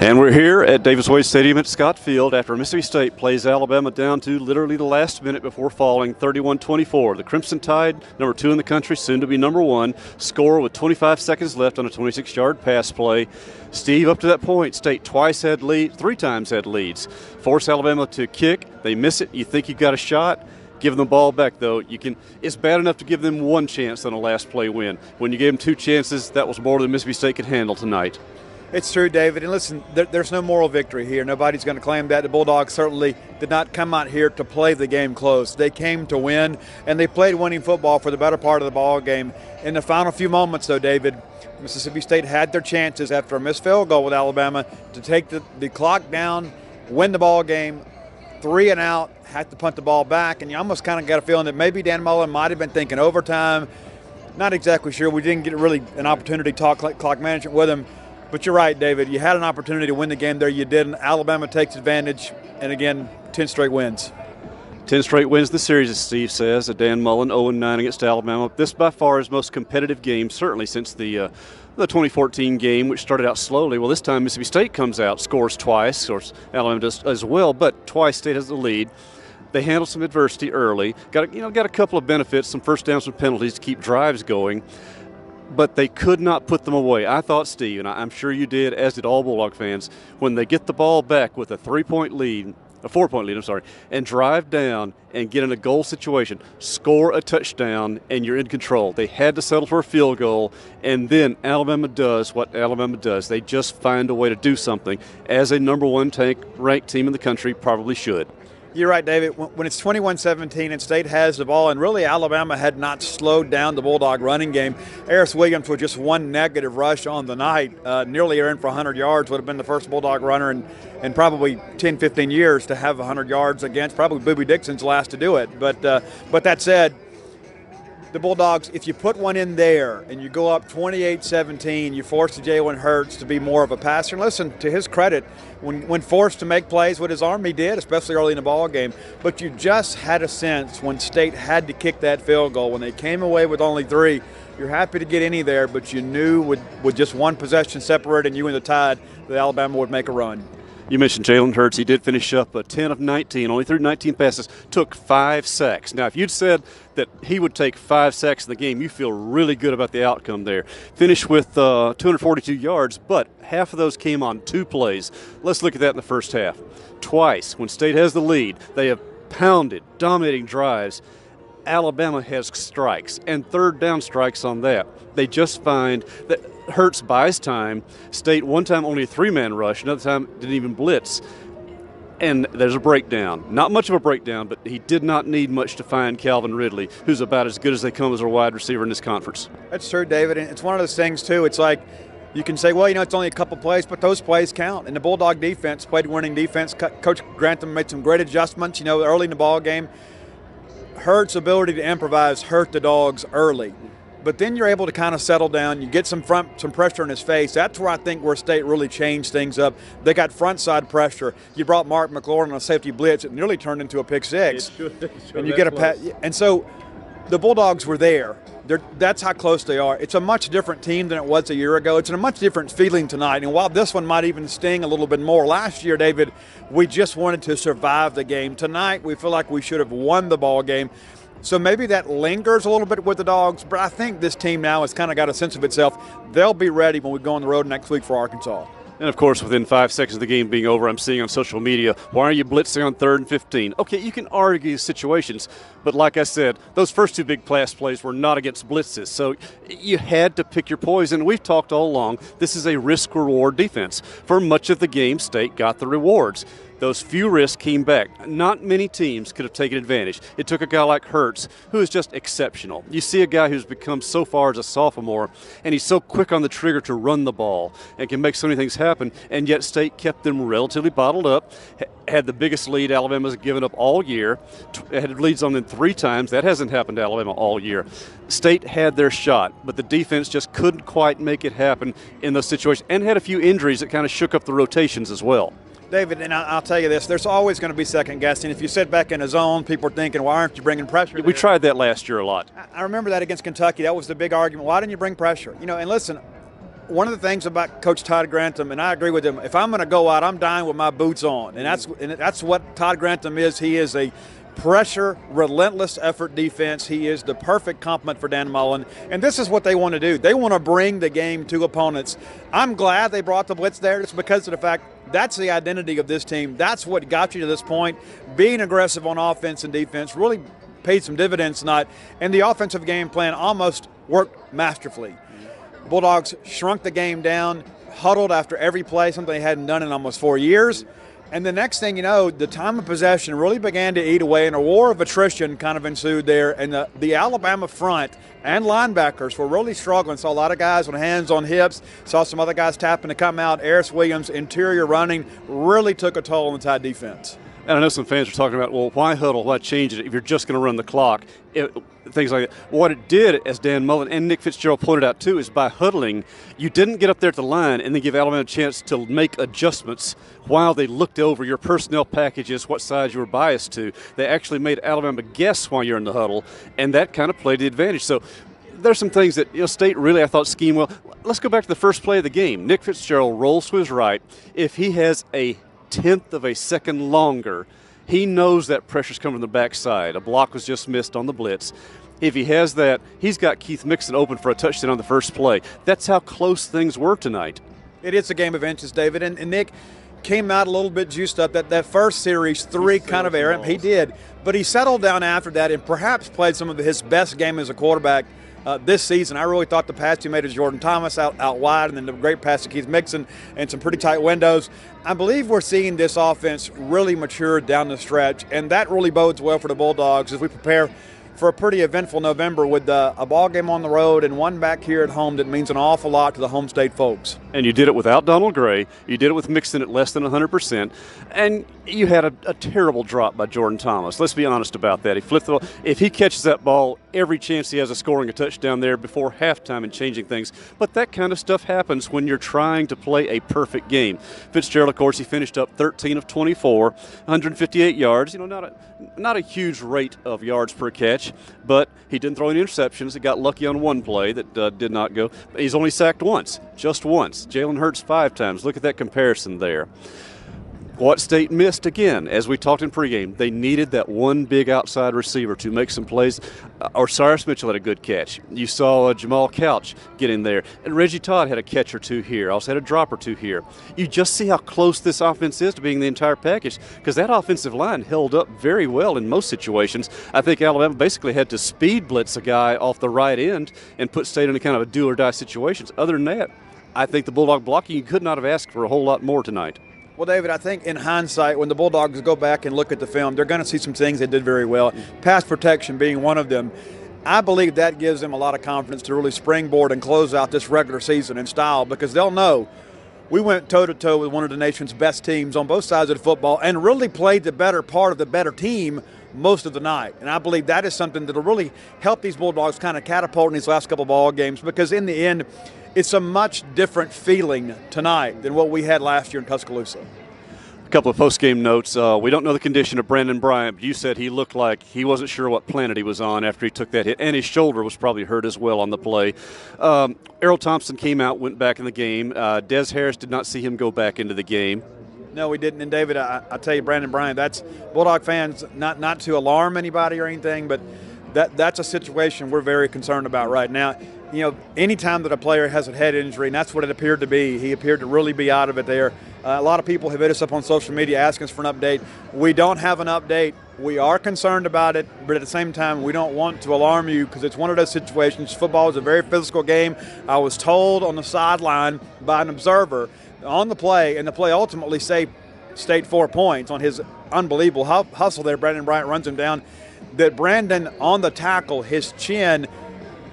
And we're here at Davis-Wade Stadium at Scott Field after Mississippi State plays Alabama down to literally the last minute before falling 31-24. The Crimson Tide, number 2 in the country, soon to be number 1, score with 25 seconds left on a 26-yard pass play. Steve, up to that point, State three times had leads. Force Alabama to kick. They miss it. You think you got a shot. Give them the ball back, though. It's bad enough to give them one chance on a last play win. When you gave them 2 chances, that was more than Mississippi State could handle tonight. It's true, David. And listen, there's no moral victory here. Nobody's going to claim that. The Bulldogs certainly did not come out here to play the game close. They came to win, and they played winning football for the better part of the ball game. In the final few moments, though, David, Mississippi State had their chances after a missed field goal with Alabama to take the clock down, win the ball game, 3 and out, had to punt the ball back, and you almost kind of got a feeling that maybe Dan Mullen might have been thinking overtime. Not exactly sure. We didn't get really an opportunity to talk clock management with him. But you're right, David. You had an opportunity to win the game there. You didn't. Alabama takes advantage, and again, 10 straight wins. 10 straight wins the series, as Steve says. Dan Mullen 0-9 against Alabama. This by far is most competitive game, certainly since the 2014 game, which started out slowly. Well, this time Mississippi State comes out, scores twice. Of course, Alabama does as well, but twice State has the lead. They handled some adversity early. Got a couple of benefits, some first downs, some penalties to keep drives going. But they could not put them away. I thought, Steve, and I'm sure you did, as did all Bulldog fans, when they get the ball back with a 4-point lead, and drive down and get in a goal situation, score a touchdown, and you're in control. They had to settle for a field goal, and then Alabama does what Alabama does. They just find a way to do something, as a number 1 ranked team in the country probably should. You're right, David. When it's 21-17 and State has the ball, and really Alabama had not slowed down the Bulldog running game. Harris Williams with just 1 negative rush on the night, nearly in for 100 yards, would have been the first Bulldog runner in probably 10, 15 years to have 100 yards against. Probably Boobie Dixon's last to do it. But that said, the Bulldogs, if you put one in there and you go up 28-17, you force Jalen Hurts to be more of a passer. And listen, to his credit, when forced to make plays, what his Army did, especially early in the ball game, but you just had a sense when State had to kick that field goal, when they came away with only 3, you're happy to get any there, but you knew with just 1 possession separating you and the Tide that Alabama would make a run. You mentioned Jalen Hurts. He did finish up 10 of 19, only threw 19 passes, took 5 sacks. Now, if you'd said that he would take 5 sacks in the game, you feel really good about the outcome there. Finished with 242 yards, but half of those came on 2 plays. Let's look at that in the first half. Twice, when State has the lead, they have pounded, dominating drives. Alabama has strikes and third down strikes on that. They just find that Hurts buys time. State one time only a 3-man rush, another time didn't even blitz. And there's a breakdown. Not much of a breakdown, but he did not need much to find Calvin Ridley, who's about as good as they come as a wide receiver in this conference. That's true, David. And it's one of those things, too. It's like you can say, well, it's only a couple plays, but those plays count. And the Bulldog defense played winning defense. Coach Grantham made some great adjustments, early in the ball game. Hurts' ability to improvise hurt the Dogs early. But then you're able to kind of settle down. You get some pressure in his face. That's where I think State really changed things up. They got front side pressure. You brought Mark McLaurin on a safety blitz. It nearly turned into a pick 6. And you get and so the Bulldogs were there. That's how close they are. It's a much different team than it was a year ago. It's a much different feeling tonight. And while this one might even sting a little bit more, last year, David, we just wanted to survive the game. Tonight, we feel like we should have won the ball game. So maybe that lingers a little bit with the Dogs, but I think this team now has kind of got a sense of itself. They'll be ready when we go on the road next week for Arkansas. And, of course, within 5 seconds of the game being over, I'm seeing on social media, why are you blitzing on 3rd and 15? Okay, you can argue situations, but like I said, those first 2 big pass plays were not against blitzes. So you had to pick your poison. We've talked all along, this is a risk-reward defense. For much of the game, State got the rewards. Those few risks came back. Not many teams could have taken advantage. It took a guy like Hurts, who is just exceptional. You see a guy who's become so far as a sophomore, and he's so quick on the trigger to run the ball and can make so many things happen, and yet State kept them relatively bottled up, had the biggest lead Alabama's given up all year, had leads on them 3 times. That hasn't happened to Alabama all year. State had their shot, but the defense just couldn't quite make it happen in those situations, and had a few injuries that kind of shook up the rotations as well. David, and I'll tell you this, there's always going to be second guessing. If you sit back in a zone, people are thinking, why aren't you bringing pressure there? We tried that last year a lot. I remember that against Kentucky. That was the big argument. Why didn't you bring pressure? And listen, one of the things about Coach Todd Grantham, and I agree with him, if I'm going to go out, I'm dying with my boots on. And that's what Todd Grantham is. He is a pressure, relentless effort defense. He is the perfect complement for Dan Mullen. And this is what they want to do. They want to bring the game to opponents. I'm glad they brought the blitz there. It's because of the fact that's the identity of this team. That's what got you to this point. Being aggressive on offense and defense really paid some dividends tonight. And the offensive game plan almost worked masterfully. Bulldogs shrunk the game down, huddled after every play, something they hadn't done in almost 4 years. And the next thing you know, the time of possession really began to eat away, and a war of attrition kind of ensued there. And the Alabama front and linebackers were really struggling. Saw a lot of guys on hands on hips, saw some other guys tapping to come out. Harris Williams, interior running, really took a toll on the Tide defense. And I know some fans are talking about, well, why huddle? Why change it if you're just going to run the clock? Things like that. What it did, as Dan Mullen and Nick Fitzgerald pointed out too, is by huddling, you didn't get up there at the line and then give Alabama a chance to make adjustments while they looked over your personnel packages, what side you were biased to. They actually made Alabama guess while you're in the huddle, and that kind of played the advantage. So there's some things that State really, I thought, schemed well. Let's go back to the first play of the game. Nick Fitzgerald rolls to his right. If he has a tenth of a second longer, he knows that pressure's coming from the backside. A block was just missed on the blitz. If he has that, he's got Keith Mixon open for a touchdown on the first play. That's how close things were tonight. It is a game of inches, David. And Nick came out a little bit juiced up. That first series, three kind of errant. He did. But he settled down after that and perhaps played some of his best game as a quarterback this season. I really thought the pass he made to Jordan Thomas out wide, and then the great pass to Keith Mixon and some pretty tight windows. I believe we're seeing this offense really mature down the stretch, and that really bodes well for the Bulldogs as we prepare for a pretty eventful November with a ball game on the road and one back here at home that means an awful lot to the home state folks. And you did it without Donald Gray. You did it with Mixon at less than 100%. And you had a terrible drop by Jordan Thomas. Let's be honest about that. He flipped the ball. If he catches that ball, every chance he has of scoring a touchdown there before halftime and changing things. But that kind of stuff happens when you're trying to play a perfect game. Fitzgerald, of course, he finished up 13 of 24, 158 yards. Not a huge rate of yards per catch, but he didn't throw any interceptions. He got lucky on one play that did not go. He's only sacked once, just once. Jalen Hurts 5 times. Look at that comparison there. What State missed, again, as we talked in pregame, they needed that one big outside receiver to make some plays. Osiris Mitchell had a good catch. You saw Jamal Couch get in there. And Reggie Todd had a catch or two here. Also had a drop or two here. You just see how close this offense is to being the entire package, because that offensive line held up very well in most situations. I think Alabama basically had to speed blitz a guy off the right end and put State in a kind of a do-or-die situations. Other than that, I think the Bulldog blocking, you could not have asked for a whole lot more tonight. Well, David, I think in hindsight, when the Bulldogs go back and look at the film, they're going to see some things they did very well, pass protection being one of them. I believe that gives them a lot of confidence to really springboard and close out this regular season in style, because they'll know we went toe-to-toe with one of the nation's best teams on both sides of the football and really played the better part of the better team most of the night. And I believe that is something that will really help these Bulldogs kind of catapult in these last couple of ball games, because in the end, it's a much different feeling tonight than what we had last year in Tuscaloosa. A couple of post-game notes. We don't know the condition of Brandon Bryant, but you said he looked like he wasn't sure what planet he was on after he took that hit, and his shoulder was probably hurt as well on the play. Errol Thompson came out, went back in the game. Des Harris did not see him go back into the game. No, we didn't. And, David, I tell you, Brandon Bryant, that's Bulldog fans, not to alarm anybody or anything, but that's a situation we're very concerned about right now. Anytime that a player has a head injury, and that's what it appeared to be, he appeared to really be out of it there. A lot of people have hit us up on social media asking us for an update. We don't have an update. We are concerned about it, but at the same time, we don't want to alarm you, because it's one of those situations. Football is a very physical game. I was told on the sideline by an observer on the play, and the play ultimately saved State 4 points on his unbelievable hustle there. Brandon Bryant runs him down. That Brandon, on the tackle, his chin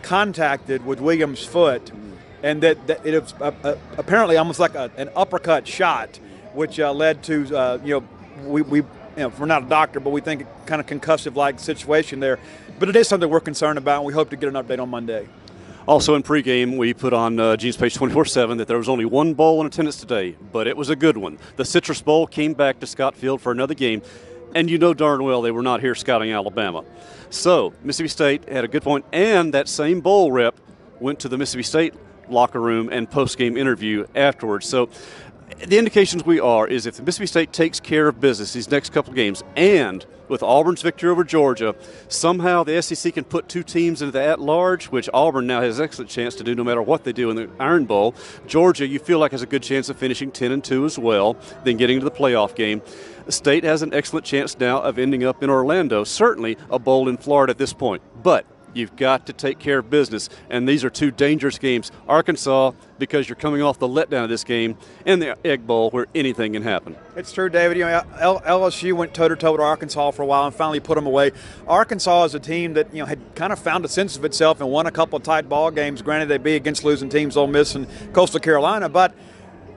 contacted with Williams' foot, and that it was apparently almost like an uppercut shot, which led to we're not a doctor, but we think kind of concussive-like situation there. But it is something we're concerned about, and we hope to get an update on Monday. Also in pregame, we put on Gene's Page 24/7 that there was only one bowl in attendance today, but it was a good one. The Citrus Bowl came back to Scott Field for another game, and you know darn well they were not here scouting Alabama. So Mississippi State had a good point, and that same bowl rep went to the Mississippi State locker room and post-game interview afterwards. So the indications is if Mississippi State takes care of business these next couple of games, and with Auburn's victory over Georgia, somehow the SEC can put 2 teams into the at-large, which Auburn now has an excellent chance to do no matter what they do in the Iron Bowl. Georgia, you feel like has a good chance of finishing 10-2 as well, then getting to the playoff game. State has an excellent chance now of ending up in Orlando, certainly a bowl in Florida at this point. But you've got to take care of business, and these are 2 dangerous games. Arkansas, because you're coming off the letdown of this game, and the Egg Bowl, where anything can happen. It's true, David. LSU went toe-to-toe with Arkansas for a while and finally put them away. Arkansas is a team that had kind of found a sense of itself and won a couple of tight ball games. Granted, they'd be against losing teams, Ole Miss and Coastal Carolina, but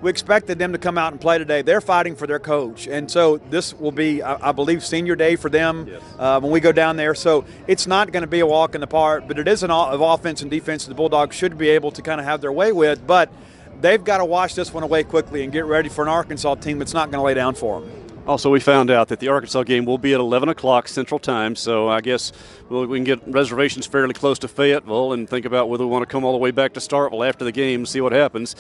we expected them to come out and play today. They're fighting for their coach. And so this will be, I believe, senior day for them when we go down there. So it's not going to be a walk in the park, but it is an offense and defense that the Bulldogs should be able to kind of have their way with. But they've got to wash this one away quickly and get ready for an Arkansas team that's not going to lay down for them. Also, we found out that the Arkansas game will be at 11 o'clock Central Time, so I guess we can get reservations fairly close to Fayetteville and think about whether we want to come all the way back to Starkville after the game and see what happens.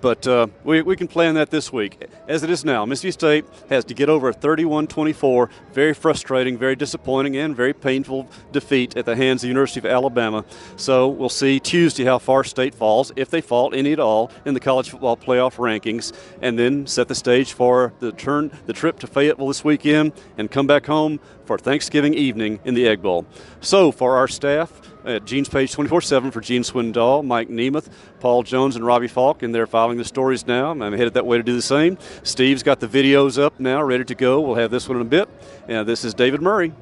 But we can plan that this week. As it is now, Mississippi State has to get over a 31-24, very frustrating, very disappointing, and very painful defeat at the hands of the University of Alabama. So we'll see Tuesday how far State falls, if they fall any at all, in the college football playoff rankings, and then set the stage for the trip to Fayetteville this weekend and come back home for Thanksgiving evening in the Egg Bowl. So for our staff at Gene's Page 24/7, for Gene Swindoll, Mike Nemeth, Paul Jones, and Robbie Falk, and they're filing the stories now. I'm headed that way to do the same. Steve's got the videos up now, ready to go. We'll have this one in a bit. And this is David Murray.